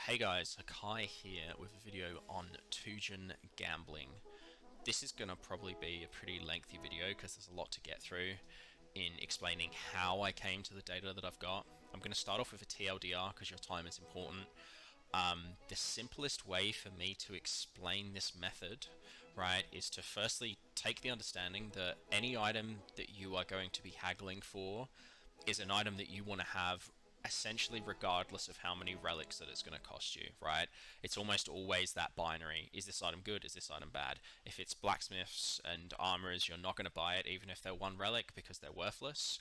Hey guys, Akai here with a video on Tujen gambling. This is going to probably be a pretty lengthy video because there's a lot to get through in explaining how I came to the data that I've got. I'm going to start off with a TLDR because your time is important. The simplest way for me to explain this method, right, is to firstly take the understanding that any item that you are going to be haggling for is an item that you want to have essentially regardless of how many relics that it's going to cost you, right? It's almost always that binary. Is this item good? Is this item bad? If it's blacksmiths and armorers, you're not going to buy it even if they're one relic because they're worthless.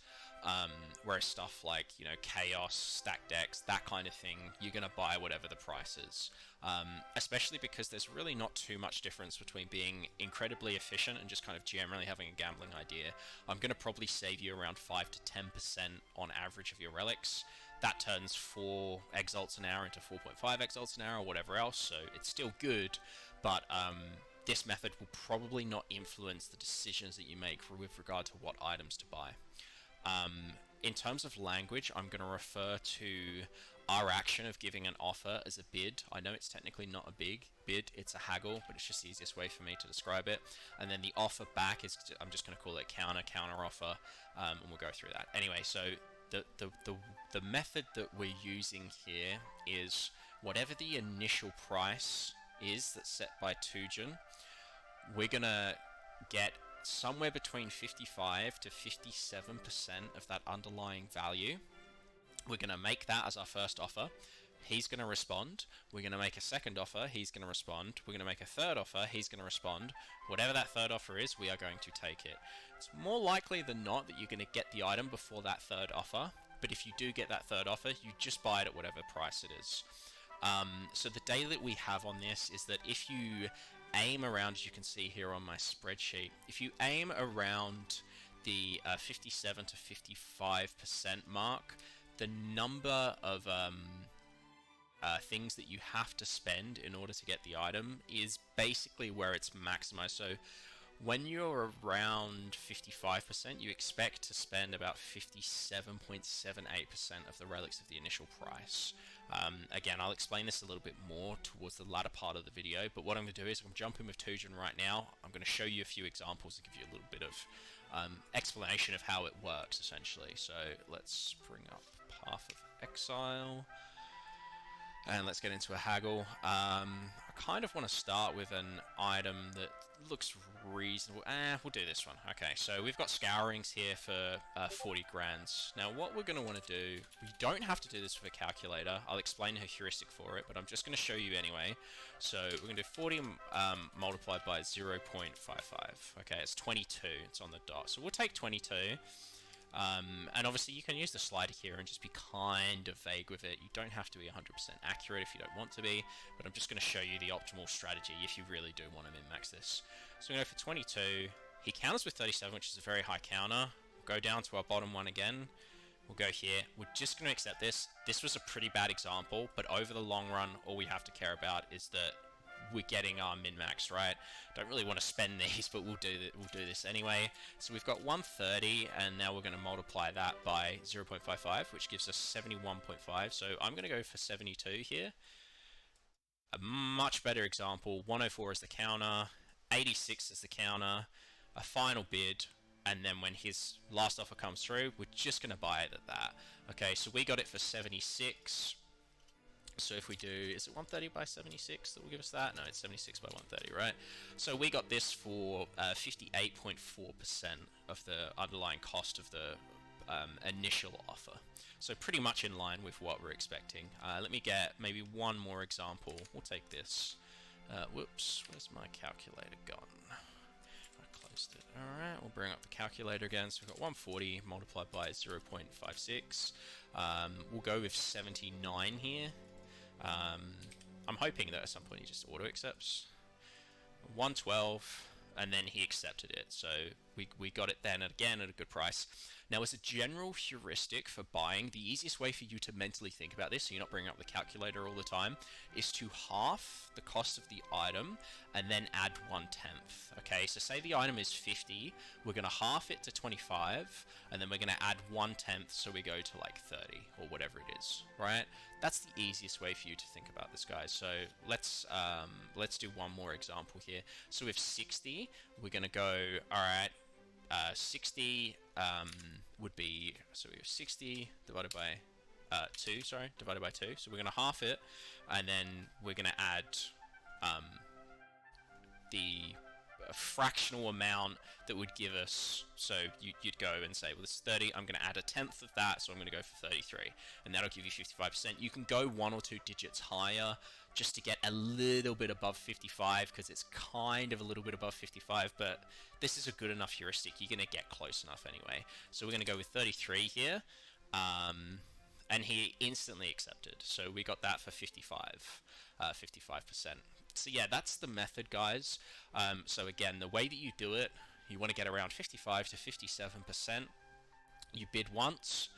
Whereas stuff like, chaos, stack decks, that kind of thing, you're going to buy whatever the price is. Especially because there's really not too much difference between being incredibly efficient and just kind of generally having a gambling idea. I'm going to probably save you around 5 to 10% on average of your relics. That turns 4 exalts an hour into 4.5 exalts an hour or whatever else, so it's still good, but this method will probably not influence the decisions that you make with regard to what items to buy. In terms of language, I'm going to refer to our action of giving an offer as a bid. I know it's technically not a big bid, it's a haggle, but it's just the easiest way for me to describe it. And then the offer back is, I'm just going to call it counter offer, and we'll go through that. Anyway, so the method that we're using here is whatever the initial price is that's set by Tujen, we're going to get somewhere between 55 to 57% of that underlying value. We're going to make that as our first offer. He's going to respond. We're going to make a second offer. He's going to respond. We're going to make a third offer. He's going to respond. Whatever that third offer is, we are going to take it. It's more likely than not that you're going to get the item before that third offer. But if you do get that third offer, you just buy it at whatever price it is. So the data that we have on this is that if you aim around, as you can see here on my spreadsheet, if you aim around the 57 to 55% mark, the number of things that you have to spend in order to get the item is basically where it's maximized. So when you're around 55%, you expect to spend about 57.78% of the relics of the initial price. Again, I'll explain this a little bit more towards the latter part of the video, but what I'm going to do is I'm going to jump in with Tujen right now. I'm going to show you a few examples and give you a little bit of explanation of how it works, essentially. So let's bring up Path of Exile. And let's get into a haggle. I kind of want to start with an item that looks reasonable. We'll do this one. Okay, so we've got scourings here for 40 grands. Now what we're going to want to do, we don't have to do this with a calculator. I'll explain a heuristic for it, but I'm just going to show you anyway. So we're going to do 40 multiplied by 0.55. Okay, it's 22. It's on the dot. So we'll take 22. And obviously you can use the slider here and just be kind of vague with it. You don't have to be 100% accurate if you don't want to be, but I'm just going to show you the optimal strategy if you really do want to min-max this. So we're going to go for 22. He counters with 37, which is a very high counter. We'll go down to our bottom one again. We'll go here. We're just going to accept this. This was a pretty bad example, but over the long run, all we have to care about is that we're getting our min-max, right? Don't really want to spend these, but we'll do this anyway. So we've got 130, and now we're going to multiply that by 0.55, which gives us 71.5. So I'm going to go for 72 here. A much better example. 104 is the counter, 86 is the counter, a final bid, and then when his last offer comes through, we're just going to buy it at that. Okay, so we got it for 76. So if we do, is it 130 by 76 that will give us that? No, it's 76 by 130, right? So we got this for 58.4% of the underlying cost of the initial offer. So pretty much in line with what we're expecting. Let me get maybe one more example. We'll take this. Whoops, where's my calculator gone? I closed it. Alright, we'll bring up the calculator again. So we've got 140 multiplied by 0.56. We'll go with 79 here. I'm hoping that at some point he just auto accepts 112, and then he accepted it. So we got it then again at a good price. Now, as a general heuristic for buying, the easiest way for you to mentally think about this, so you're not bringing up the calculator all the time, is to half the cost of the item and then add 1/10. Okay, so say the item is 50, we're going to half it to 25, and then we're going to add 1/10, so we go to like 30 or whatever it is, right? That's the easiest way for you to think about this, guys. So let's do one more example here. So with 60, we're going to go, all right, 60 would be, so we have 60 divided by 2, sorry, divided by 2. So we're going to half it, and then we're going to add the fractional amount that would give us, so you'd go and say, well, this is 30, I'm going to add 1/10 of that, so I'm going to go for 33, and that'll give you 55%. You can go 1 or 2 digits higher just to get a little bit above 55, because it's kind of a little bit above 55, but this is a good enough heuristic. You're going to get close enough anyway. So we're going to go with 33 here, and he instantly accepted. So we got that for 55%. So yeah, that's the method, guys. So again, the way that you do it, you want to get around 55 to 57%. You bid once,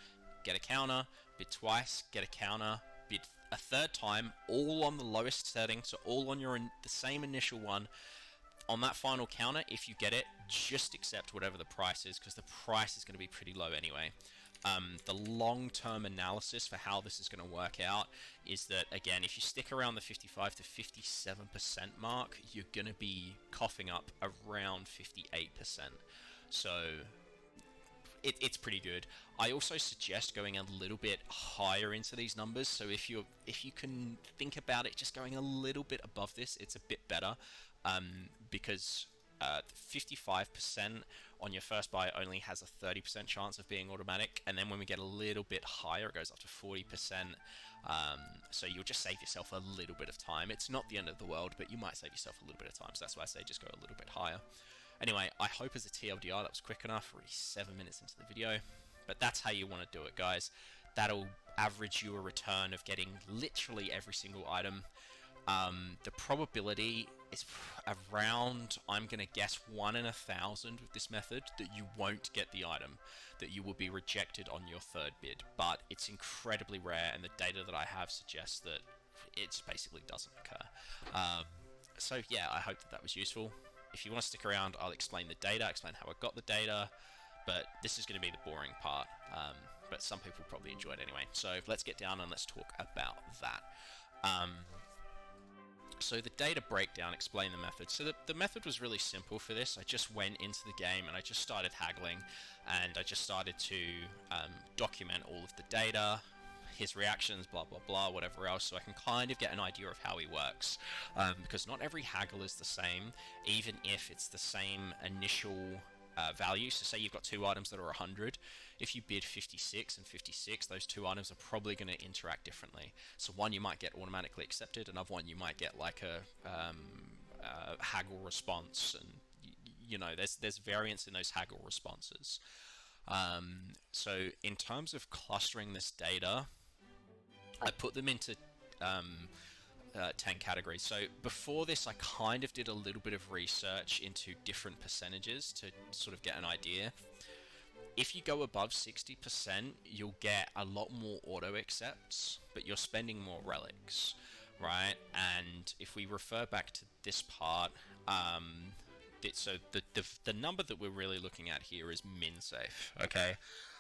get a counter, bid twice, get a counter, bid a third time, all on the lowest setting, so all on the same initial one. On that final counter, if you get it, just accept whatever the price is, because the price is going to be pretty low anyway. The long-term analysis for how this is going to work out is that, again, if you stick around the 55 to 57% mark, you're going to be coughing up around 58%. So it's pretty good. I also suggest going a little bit higher into these numbers. So if you can think about it, just going a little bit above this, it's a bit better, because 55% on your first buy only has a 30% chance of being automatic, and then when we get a little bit higher, it goes up to 40%. So you'll just save yourself a little bit of time. It's not the end of the world, but you might save yourself a little bit of time, so that's why I say just go a little bit higher. Anyway, I hope as a TLDR that was quick enough, already 7 minutes into the video, but that's how you want to do it, guys. That'll average you a return of getting literally every single item. The probability is around, I'm going to guess, 1 in 1,000 with this method that you won't get the item, that you will be rejected on your third bid, but it's incredibly rare, and the data that I have suggests that it just basically doesn't occur. So yeah, I hope that was useful. If you want to stick around, I'll explain the data, explain how I got the data, but this is going to be the boring part, but some people probably enjoy it anyway. So let's get down and let's talk about that. So the data breakdown, explain the method. So the method was really simple for this. I just went into the game and I just started haggling, and I just started to document all of the data, his reactions, blah blah blah, whatever else, so I can kind of get an idea of how he works, because not every haggle is the same, even if it's the same initial value. So say you've got 2 items that are 100, if you bid 56 and 56, those 2 items are probably going to interact differently. So one you might get automatically accepted, another one you might get like a haggle response, and you know, there's variance in those haggle responses. So in terms of clustering this data, I put them into 10 categories. So before this, I kind of did a little bit of research into different percentages to sort of get an idea. If you go above 60%, you'll get a lot more auto accepts, but you're spending more relics, right? And if we refer back to this part, so the number that we're really looking at here is min safe, okay?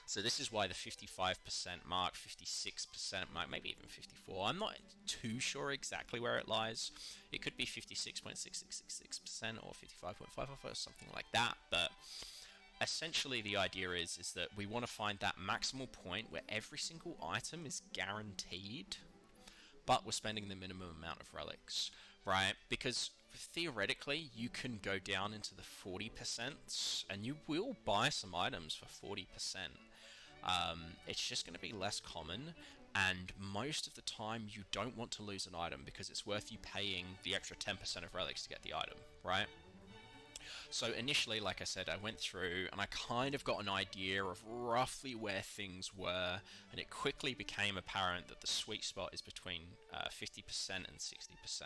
So this is why the 55% mark, 56% mark, maybe even 54. I'm not too sure exactly where it lies. It could be 56.6666% or 55.5 or something like that. But essentially the idea is that we want to find that maximal point where every single item is guaranteed, but we're spending the minimum amount of relics, right? Because theoretically, you can go down into the 40%, and you will buy some items for 40%. It's just going to be less common, and most of the time you don't want to lose an item because it's worth you paying the extra 10% of relics to get the item, right? So initially, like I said, I went through and I kind of got an idea of roughly where things were, and it quickly became apparent that the sweet spot is between 50% and 60%.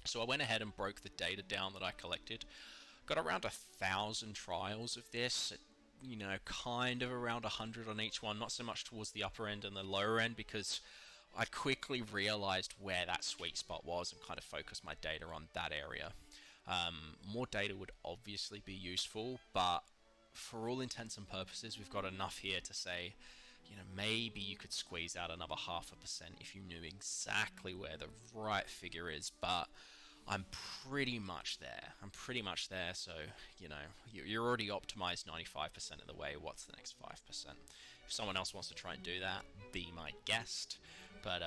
So I went ahead and broke the data down that I collected, got around 1,000 trials of this. You know, kind of around 100 on each one, not so much towards the upper end and the lower end, because I quickly realized where that sweet spot was and kind of focused my data on that area. More data would obviously be useful, but for all intents and purposes, we've got enough here to say, you know, maybe you could squeeze out another 0.5% if you knew exactly where the right figure is, but I'm pretty much there. So, you know, you're already optimized 95% of the way. What's the next 5%? If someone else wants to try and do that, be my guest. But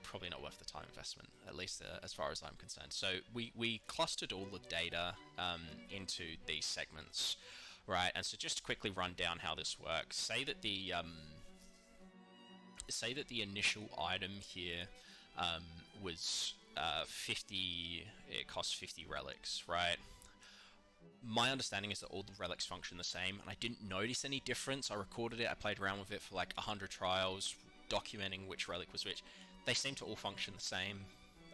probably not worth the time investment, at least as far as I'm concerned. So we clustered all the data into these segments, right? And so just to quickly run down how this works, say that the initial item here was 50, it costs 50 relics, right? My understanding is that all the relics function the same, and I didn't notice any difference. I recorded it, I played around with it for like 100 trials, documenting which relic was which. They seem to all function the same.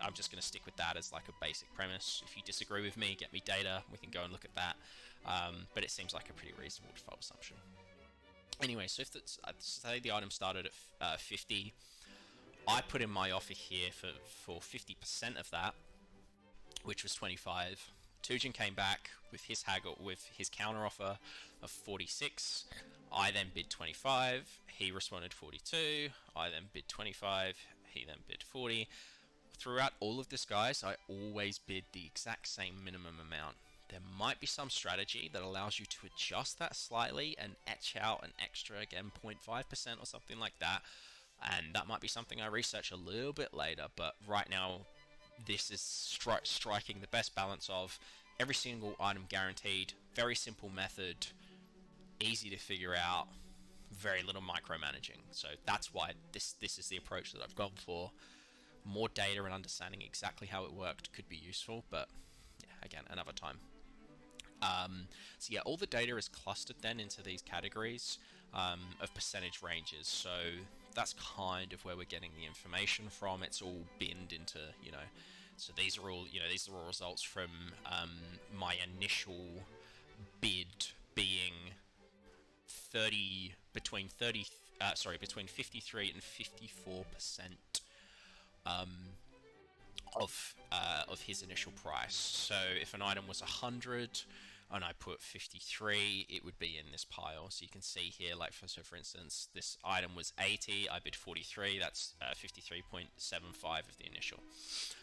I'm just going to stick with that as like a basic premise. If you disagree with me, get me data, we can go and look at that. But it seems like a pretty reasonable default assumption. Anyway, so if say the item started at 50, I put in my offer here for 50% of that, which was 25. Tujen came back with his counter offer of 46. I then bid 25. He responded 42. I then bid 25. He then bid 40. Throughout all of this, guys, I always bid the exact same minimum amount. There might be some strategy that allows you to adjust that slightly and etch out an extra, again, 0.5% or something like that. And that might be something I research a little bit later. But right now, this is striking the best balance of every single item guaranteed, very simple method, easy to figure out, very little micromanaging. So that's why this is the approach that I've gone for. More data and understanding exactly how it worked could be useful, but yeah, again, another time. So yeah, all the data is clustered then into these categories of percentage ranges. So that's kind of where we're getting the information from. It's all binned into, you know, so these are all results from my initial bid being between 53 and 54% of his initial price. So if an item was 100 and I put 53, it would be in this pile. So you can see here, like for instance, this item was 80, I bid 43, that's 53.75 of the initial.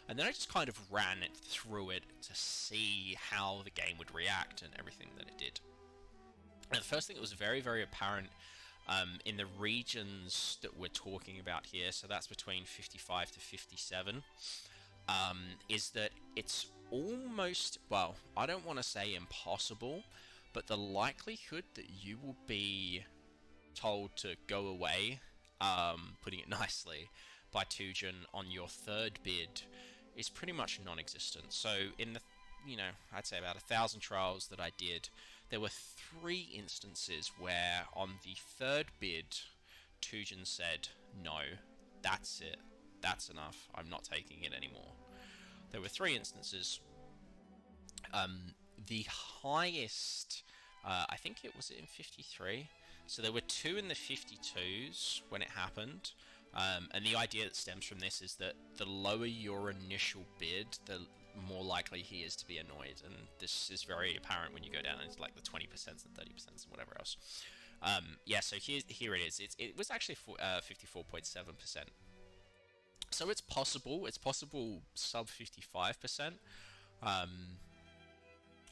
And then I just kind of ran it through it to see how the game would react and everything that it did. And the first thing that was very, very apparent in the regions that we're talking about here, so that's between 55 to 57, is that it's almost, well, I don't want to say impossible, but the likelihood that you will be told to go away, putting it nicely, by Tujen on your third bid is pretty much non-existent. So in the, I'd say about 1,000 trials that I did, there were 3 instances where on the third bid, Tujen said, no, that's it, that's enough, I'm not taking it anymore. There were 3 instances. The highest, I think it was in 53. So there were 2 in the 52s when it happened. And the idea that stems from this is that the lower your initial bid, the more likely he is to be annoyed. And this is very apparent when you go down into like the 20% and 30% and whatever else. Yeah, so here it is. It was actually 54.7%. So it's possible sub 55%.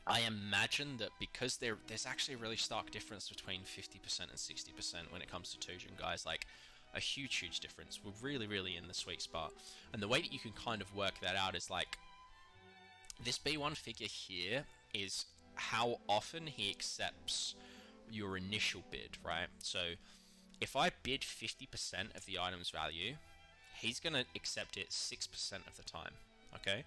I imagine that because there's actually a really stark difference between 50% and 60% when it comes to Tujen, guys, like a huge difference. We're really in the sweet spot. And the way that you can kind of work that out is like, this B1 figure here is how often he accepts your initial bid, right? So if I bid 50% of the item's value, he's going to accept it 6% of the time, okay?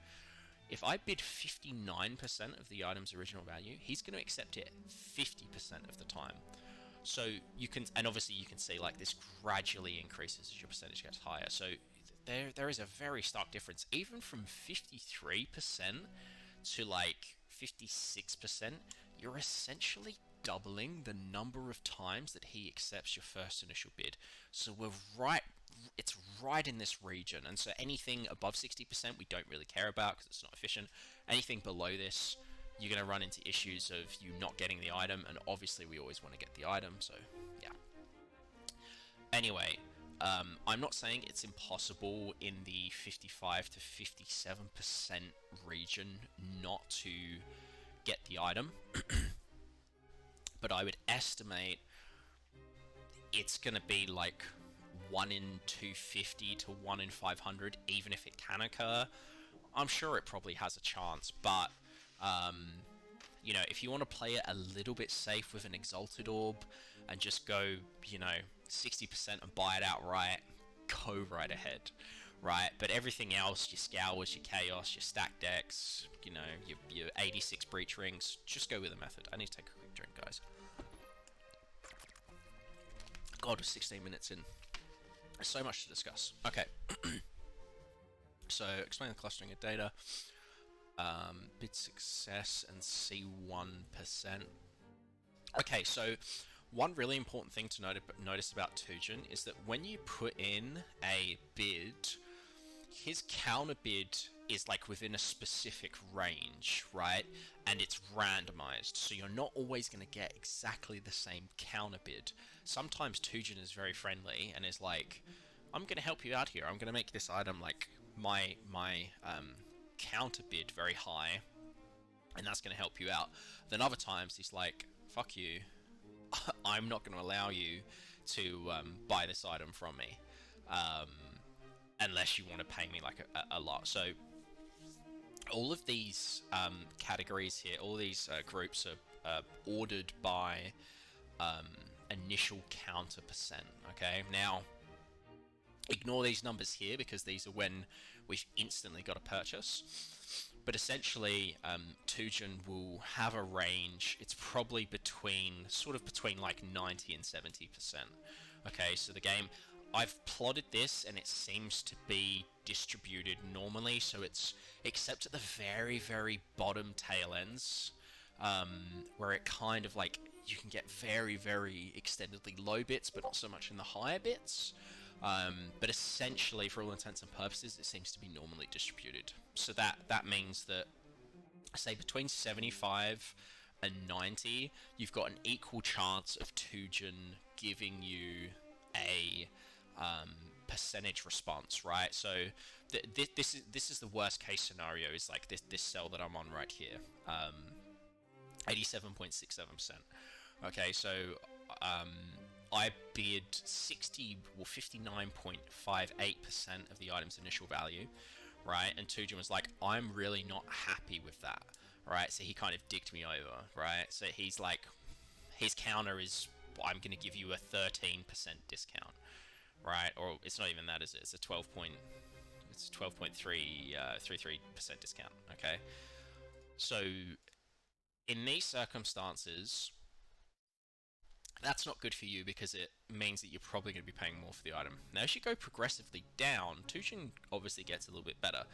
If I bid 59% of the item's original value, he's going to accept it 50% of the time. So you can, and obviously you can see like this gradually increases as your percentage gets higher. So there is a very stark difference, even from 53% to like 56%, you're essentially doubling the number of times that he accepts your first initial bid. So it's right in this region, and so anything above 60% we don't really care about because it's not efficient. Anything below this, you're going to run into issues of you not getting the item, and obviously we always want to get the item, so yeah. Anyway, I'm not saying it's impossible in the 55 to 57% region not to get the item, but I would estimate it's going to be like 1 in 250 to 1 in 500, even if it can occur. I'm sure it probably has a chance, but you know, if you want to play it a little bit safe with an Exalted Orb and just go, you know, 60% and buy it outright, go right ahead, right? But everything else, your Scours, your Chaos, your stack decks, you know, your 86 Breach Rings, just go with the method. I need to take a quick drink, guys. God, we're 16 minutes in. There's so much to discuss. Okay. So, explain the clustering of data. Bid success and C1%. Okay, so one really important thing to notice about Tujen is that when you put in a bid, his counter bid is like within a specific range, right? And it's randomized, so you're not always going to get exactly the same counter bid. Sometimes Tujen is very friendly and is like, I'm going to help you out here. I'm going to make this item like my counter bid very high, and that's going to help you out. Then other times he's like, fuck you, I'm not going to allow you to buy this item from me unless you want to pay me like a lot. So all of these categories here, all these groups are ordered by initial counter percent. Okay, now ignore these numbers here because these are when we've instantly got a purchase. But essentially, Tujen will have a range. It's probably between like 90 and 70%. Okay, so the game, I've plotted this and it seems to be distributed normally, so it's except at the very, very bottom tail ends, where it kind of like, you can get very, very extendedly low bits, but not so much in the higher bits. But essentially, for all intents and purposes, it seems to be normally distributed. So that means that, say, between 75 and 90, you've got an equal chance of Tujen giving you a percentage response, right? So this is the worst case scenario. Is like this cell that I'm on right here, 87.67%. Okay, so I bid 59.58% of the item's initial value, right? And Tujen was like, I'm really not happy with that, right? So he kind of dicked me over, right? So he's like, his counter is, I'm going to give you a 13% discount, right? Or it's not even that, is it? It's a 12.33% discount, okay? So in these circumstances, that's not good for you because it means that you're probably going to be paying more for the item. Now, as you go progressively down, Tujen obviously gets a little bit better.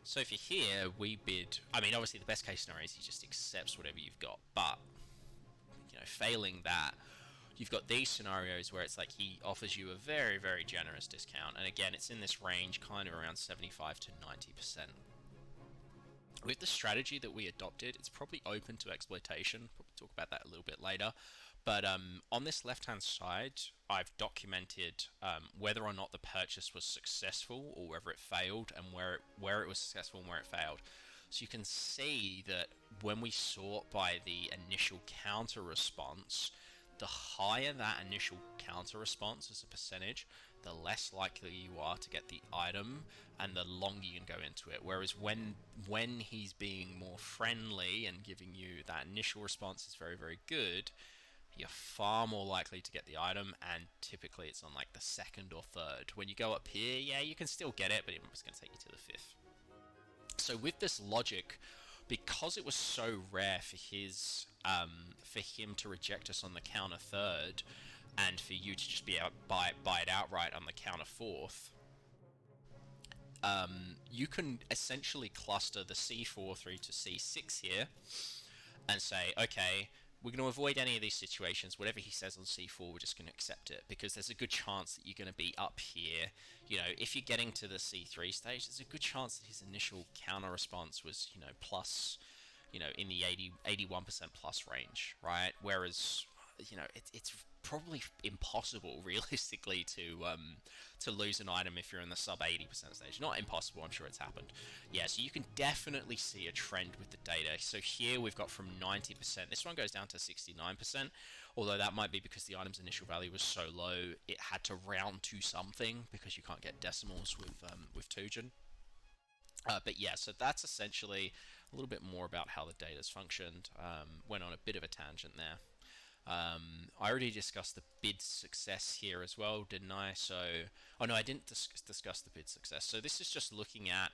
So for here, we bid, I mean, obviously the best case scenario is he just accepts whatever you've got, but, you know, failing that, you've got these scenarios where it's like he offers you a very, very generous discount, and again, it's in this range, kind of around 75 to 90%. With the strategy that we adopted, it's probably open to exploitation. Probably talk about that a little bit later. But on this left-hand side, I've documented whether or not the purchase was successful or whether it failed, and where it was successful and where it failed. So you can see that when we sort by the initial counter response, the higher that initial counter response as a percentage, the less likely you are to get the item and the longer you can go into it. Whereas when he's being more friendly and giving you that initial response is very, very good, you're far more likely to get the item, and typically it's on like the second or third. When you go up here, yeah, you can still get it, but it's going to take you to the fifth. So with this logic, because it was so rare for him to reject us on the counter third, and for you to just be able to buy it outright on the counter fourth, you can essentially cluster the C4 through to C6 here and say, okay, we're going to avoid any of these situations. Whatever he says on C4, we're just going to accept it, because there's a good chance that you're going to be up here. You know, if you're getting to the C3 stage, there's a good chance that his initial counter response was, you know, plus, you know, in the 81% plus range, right? Whereas, you know, it's probably impossible realistically to lose an item if you're in the sub 80% stage. Not impossible, I'm sure it's happened. Yeah, so you can definitely see a trend with the data. So here we've got from 90%, this one goes down to 69%, although that might be because the item's initial value was so low it had to round to something, because you can't get decimals with Tujen. But yeah, so that's essentially a little bit more about how the data's functioned. Went on a bit of a tangent there. I already discussed the bid success here as well, didn't I? So, oh no, I didn't discuss the bid success. So this is just looking at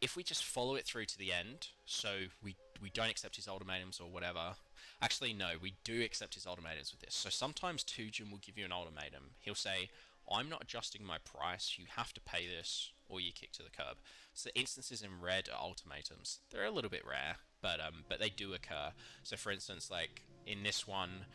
if we just follow it through to the end. So we don't accept his ultimatums or whatever. Actually, no, we do accept his ultimatums with this. So sometimes Tujen will give you an ultimatum. He'll say, I'm not adjusting my price, you have to pay this, or you kick to the curb. So instances in red are ultimatums. They're a little bit rare, but they do occur. So for instance, like in this one,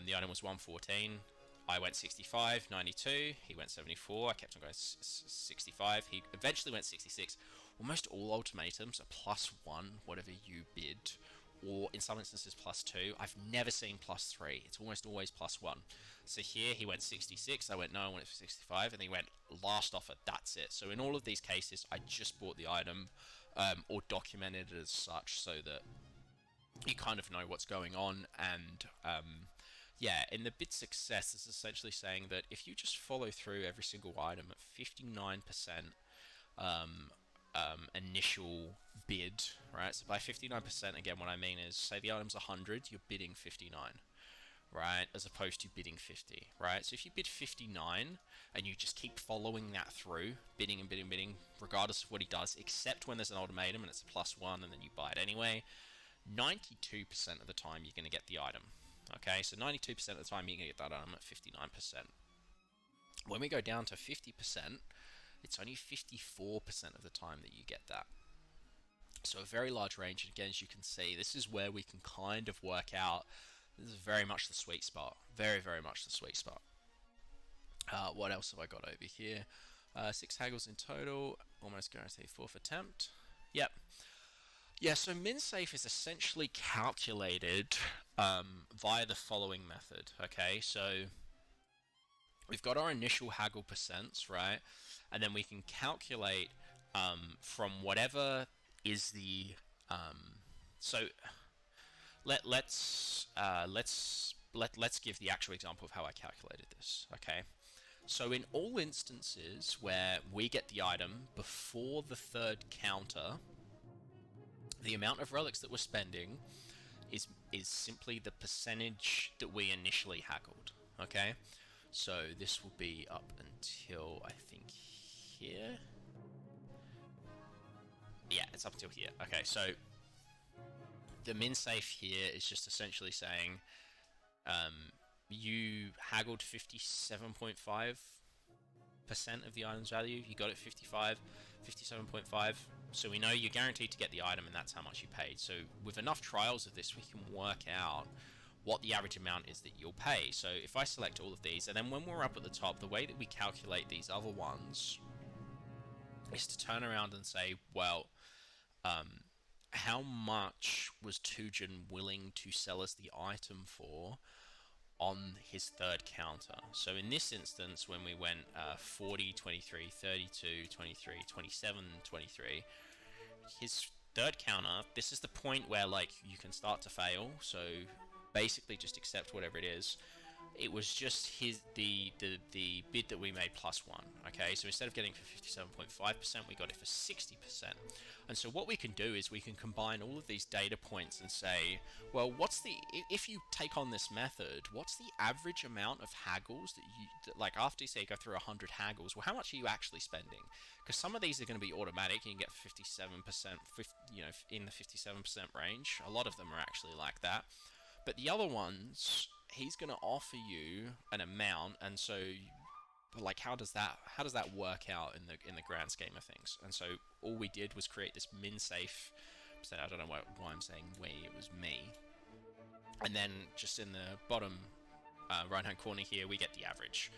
the item was 114. I went 65, 92. He went 74. I kept on going 65. He eventually went 66. Almost all ultimatums are +1, whatever you bid, or in some instances +2. I've never seen +3. It's almost always +1. So here he went 66. I went no, I went for 65, and he went last offer. That's it. So in all of these cases, I just bought the item or documented it as such, so that you kind of know what's going on. And yeah, in the bid success, it's essentially saying that if you just follow through every single item at 59% initial bid, right? So by 59%, again, what I mean is, say the item's 100, you're bidding 59, right? As opposed to bidding 50, right? So if you bid 59 and you just keep following that through, bidding and bidding and bidding, regardless of what he does, except when there's an ultimatum and it's a +1 and then you buy it anyway, 92% of the time you're going to get the item. Okay, so 92% of the time you're going to get that item at 59%. When we go down to 50%, it's only 54% of the time that you get that. So a very large range, and again, as you can see, this is where we can kind of work out, this is very much the sweet spot. Very, very much the sweet spot. What else have I got over here? 6 haggles in total, almost guaranteed 4th attempt. Yep. Yeah, so min safe is essentially calculated via the following method. Okay, so we've got our initial haggle percents, right? And then we can calculate from whatever is the so let's give the actual example of how I calculated this. Okay, so in all instances where we get the item before the 3rd counter, the amount of relics that we're spending is simply the percentage that we initially haggled. Okay, so this will be up until, I think, here. Yeah, it's up until here. Okay, so the min safe here is just essentially saying you haggled 57.5% of the item's value. You got it 57.5. So we know you're guaranteed to get the item, and that's how much you paid. So with enough trials of this, we can work out what the average amount is that you'll pay. So if I select all of these, and then when we're up at the top, the way that we calculate these other ones is to turn around and say, well, how much was Tujen willing to sell us the item for on his 3rd counter? So in this instance, when we went 40, 23, 32, 23, 27, 23, his 3rd counter, this is the point where, like, you can start to fail, so basically just accept whatever it is. It was just the bid that we made +1. Okay, so instead of getting for 57.5%, we got it for 60%. And so what we can do is we can combine all of these data points and say, well, if you take on this method, what's the average amount of haggles like after you say you go through 100 haggles, well, how much are you actually spending? Because some of these are going to be automatic. You can get 57%, you know, in the 57% range. A lot of them are actually like that. But the other ones, he's going to offer you an amount, and so but like, how does that work out in the grand scheme of things? And so all we did was create this min safe. So I don't know why I'm saying we. It was me. And then just in the bottom right hand corner here, we get the average,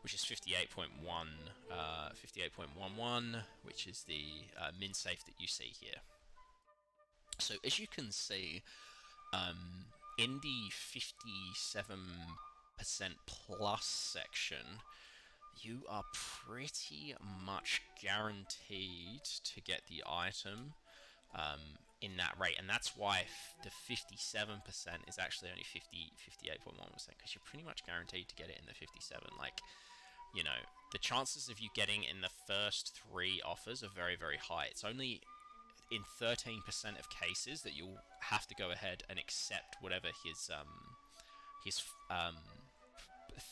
which is 58.11, which is the min safe that you see here. So as you can see, in the 57% plus section, you are pretty much guaranteed to get the item in that rate, and that's why the 57% is actually only 58.1%, because you're pretty much guaranteed to get it in the 57. Like, you know, the chances of you getting in the first 3 offers are very, very high. It's only in 13% of cases that you'll have to go ahead and accept whatever his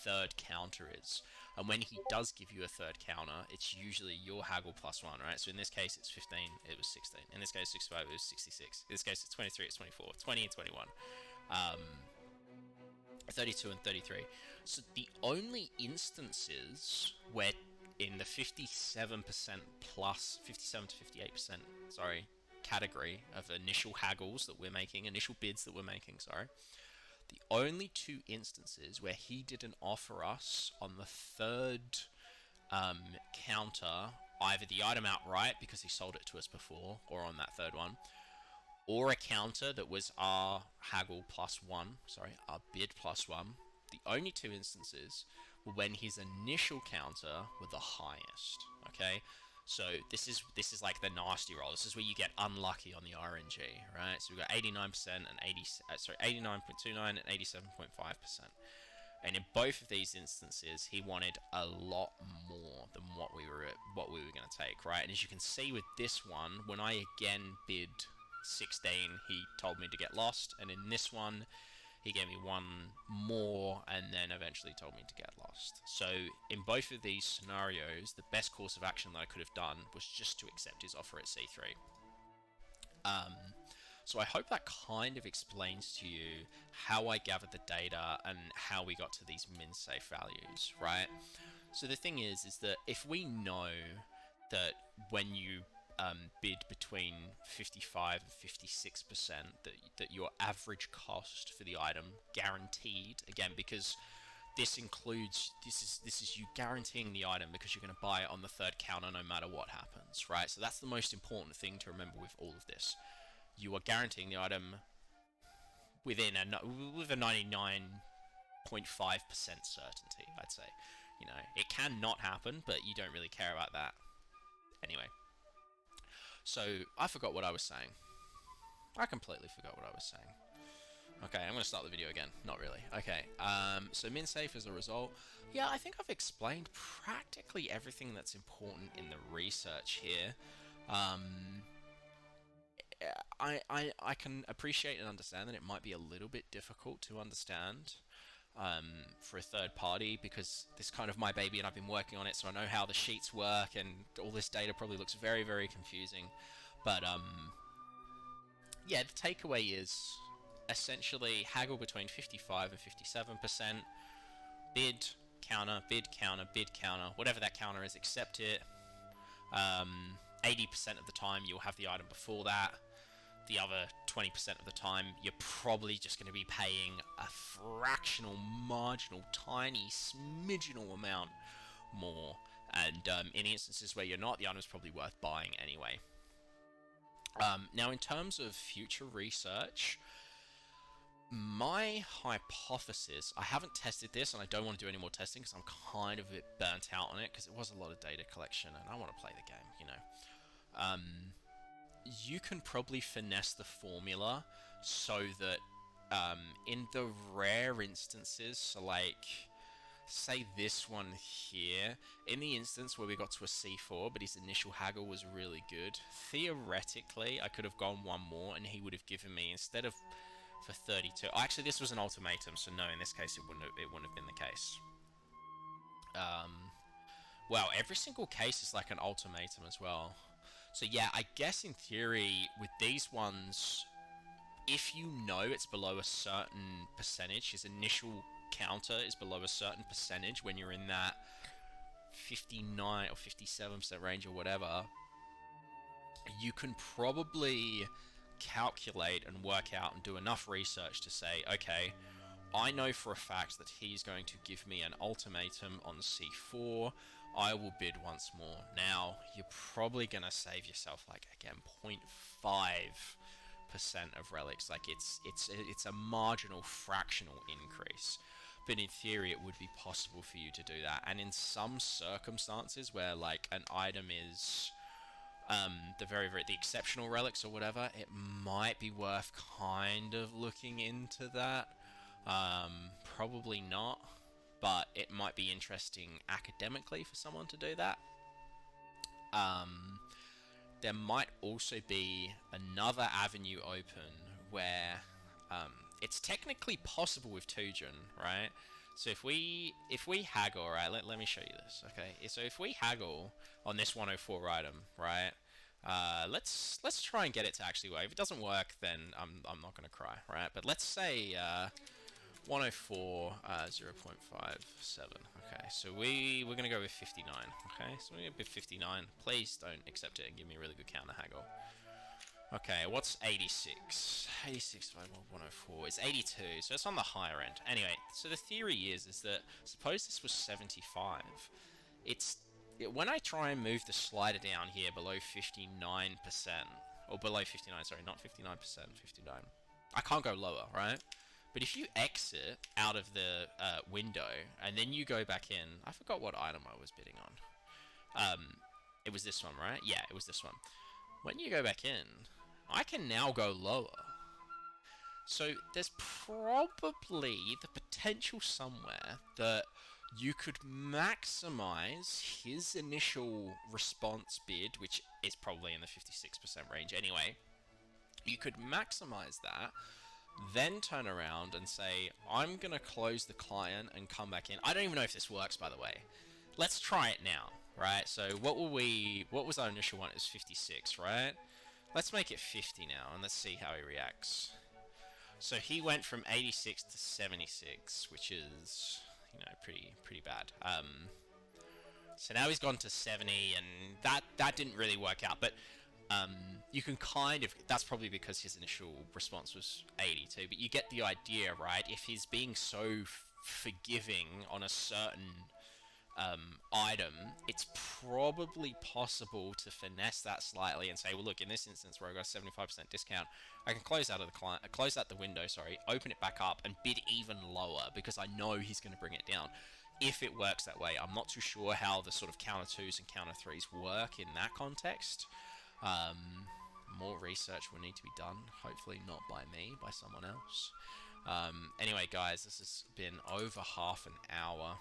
third counter is. And when he does give you a third counter, it's usually your haggle plus 1, right? So in this case, it's 15, it was 16. In this case, 65, it was 66. In this case, it's 23, it's 24, 20 and 21. 32 and 33. So the only instances where in the 57% plus, 57 to 58%, sorry, category of initial haggles that we're making, initial bids that we're making, sorry, the only 2 instances where he didn't offer us on the third counter either the item outright because he sold it to us before, or on that third one, or a counter that was our haggle plus 1, sorry, our bid plus 1. The only 2 instances were when his initial counter were the highest, okay? So this is like the nasty roll. This is where you get unlucky on the RNG, right? So we've got 89% and 89.29 and 87.5%. And in both of these instances, he wanted a lot more than what we were going to take, right? And as you can see with this one, when I again bid 16, he told me to get lost, and in this one, he gave me 1 more and then eventually told me to get lost. So in both of these scenarios, the best course of action that I could have done was just to accept his offer at C3. So I hope that kind of explains to you how I gathered the data and how we got to these min safe values, right? So the thing is that if we know that when you bid between 55 and 56%, that your average cost for the item guaranteed, again, because this is you guaranteeing the item because you're going to buy it on the third counter no matter what happens, right? So that's the most important thing to remember with all of this. You are guaranteeing the item with a 99.5% certainty, I'd say. You know, it can not happen, but you don't really care about that. Anyway. So, I forgot what I was saying. I completely forgot what I was saying. Okay, I'm going to start the video again. Not really. Okay, so min safe as a result. Yeah, I think I've explained practically everything that's important in the research here. I can appreciate and understand that it might be a little bit difficult to understand for a third party, because this is kind of my baby and I've been working on it, so I know how the sheets work, and all this data probably looks very, very confusing. But yeah, the takeaway is essentially haggle between 55 and 57%, bid, counter, bid, counter, bid, counter, whatever that counter is, accept it. 80% of the time you'll have the item before that. The other 20% of the time, you're probably just going to be paying a fractional, marginal, tiny, smidgenal amount more. And in instances where you're not, the item's probably worth buying anyway. Now, in terms of future research, my hypothesis, I haven't tested this and I don't want to do any more testing because I'm kind of a bit burnt out on it, because it was a lot of data collection and I want to play the game, you know. You can probably finesse the formula so that in the rare instances, so like, say this one here, in the instance where we got to a C4 but his initial haggle was really good, theoretically I could have gone 1 more and he would have given me, instead of for 32, actually this was an ultimatum, so no, in this case it wouldn't have been the case. Wow, every single case is like an ultimatum as well. So yeah, I guess in theory, with these ones, if you know it's below a certain percentage, his initial counter is below a certain percentage when you're in that 59 or 57% range or whatever, you can probably calculate and work out and do enough research to say, okay, I know for a fact that he's going to give me an ultimatum on C4. I will bid once more. Now, you're probably going to save yourself, like, again, 0.5% of relics. Like, it's a marginal fractional increase. But in theory, it would be possible for you to do that. And in some circumstances where, like, an item is the exceptional relics or whatever, it might be worth kind of looking into that. Probably not, but it might be interesting academically for someone to do that. There might also be another avenue open where it's technically possible with Tujen, right? So if we haggle, right, let me show you this, okay? So if we haggle on this 104 item, right, let's try and get it to actually work. If it doesn't work, then I'm not gonna cry, right? But let's say 104 0.57. Okay, so we're gonna go with 59. Okay, so we're gonna bid 59. Please don't accept it and give me a really good counter haggle. Okay, what's 86? 86 divided by 104 is 82, so it's on the higher end. Anyway, so the theory is that suppose this was 75. When I try and move the slider down here below 59%, or below 59, sorry, not 59%, 59. I can't go lower, right? But if you exit out of the window and then you go back in, I forgot what item I was bidding on. It was this one, right? Yeah, it was this one. When you go back in, I can now go lower. So there's probably the potential somewhere that you could maximize his initial response bid, which is probably in the 56% range anyway. You could maximize that, then turn around and say, I'm going to close the client and come back in. I don't even know if this works, by the way. Let's try it now, right? So what was our initial one? It was 56, right? Let's make it 50 now, and let's see how he reacts. So he went from 86 to 76, which is, you know, pretty bad. So now he's gone to 70, and that didn't really work out, but you can kind of, that's probably because his initial response was 82, but you get the idea, right? If he's being so forgiving on a certain item, it's probably possible to finesse that slightly and say, well, look, in this instance where I got a 75% discount, I can close out the window, open it back up and bid even lower because I know he's going to bring it down. If it works that way, I'm not too sure how the sort of counter 2s and counter 3s work in that context. More research will need to be done, hopefully not by me, by someone else. Anyway, guys, this has been over half an hour.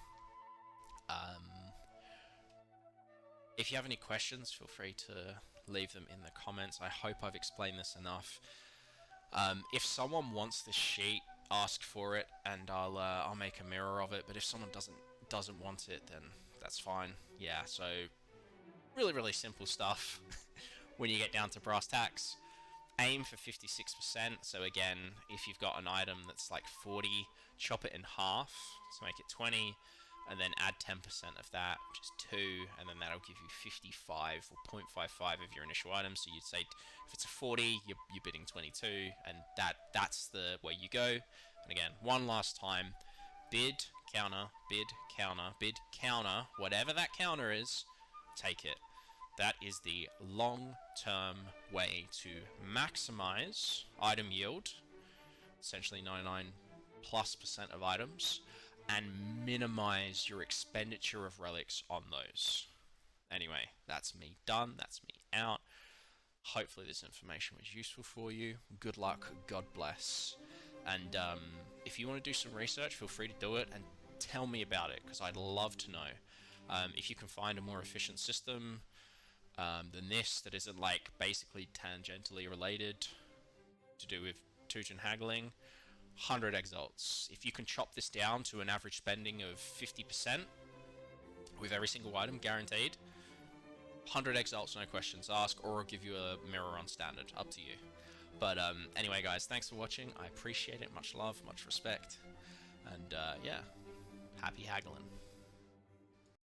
If you have any questions, feel free to leave them in the comments. I hope I've explained this enough. If someone wants this sheet, ask for it, and I'll make a mirror of it. But if someone doesn't want it, then that's fine. Yeah, so really simple stuff. When you get down to brass tacks, aim for 56%. So again, if you've got an item that's like 40, chop it in half to make it 20, and then add 10% of that, which is 2, and then that'll give you 55 or 0.55 of your initial item. So you'd say if it's a 40, you're bidding 22, and that's the way you go. And again, one last time, bid, counter, bid, counter, bid, counter, whatever that counter is, take it. That is the long-term way to maximize item yield, essentially 99+% of items, and minimize your expenditure of relics on those. Anyway, that's me done, that's me out. Hopefully this information was useful for you. Good luck, God bless. And if you want to do some research, feel free to do it and tell me about it, because I'd love to know. If you can find a more efficient system than this, that isn't like basically tangentially related to do with Tujen haggling, 100 exalts. If you can chop this down to an average spending of 50% with every single item guaranteed, 100 exalts, no questions asked, or I'll give you a mirror on standard, up to you. But anyway, guys, thanks for watching. I appreciate it. Much love, much respect, and yeah, happy haggling.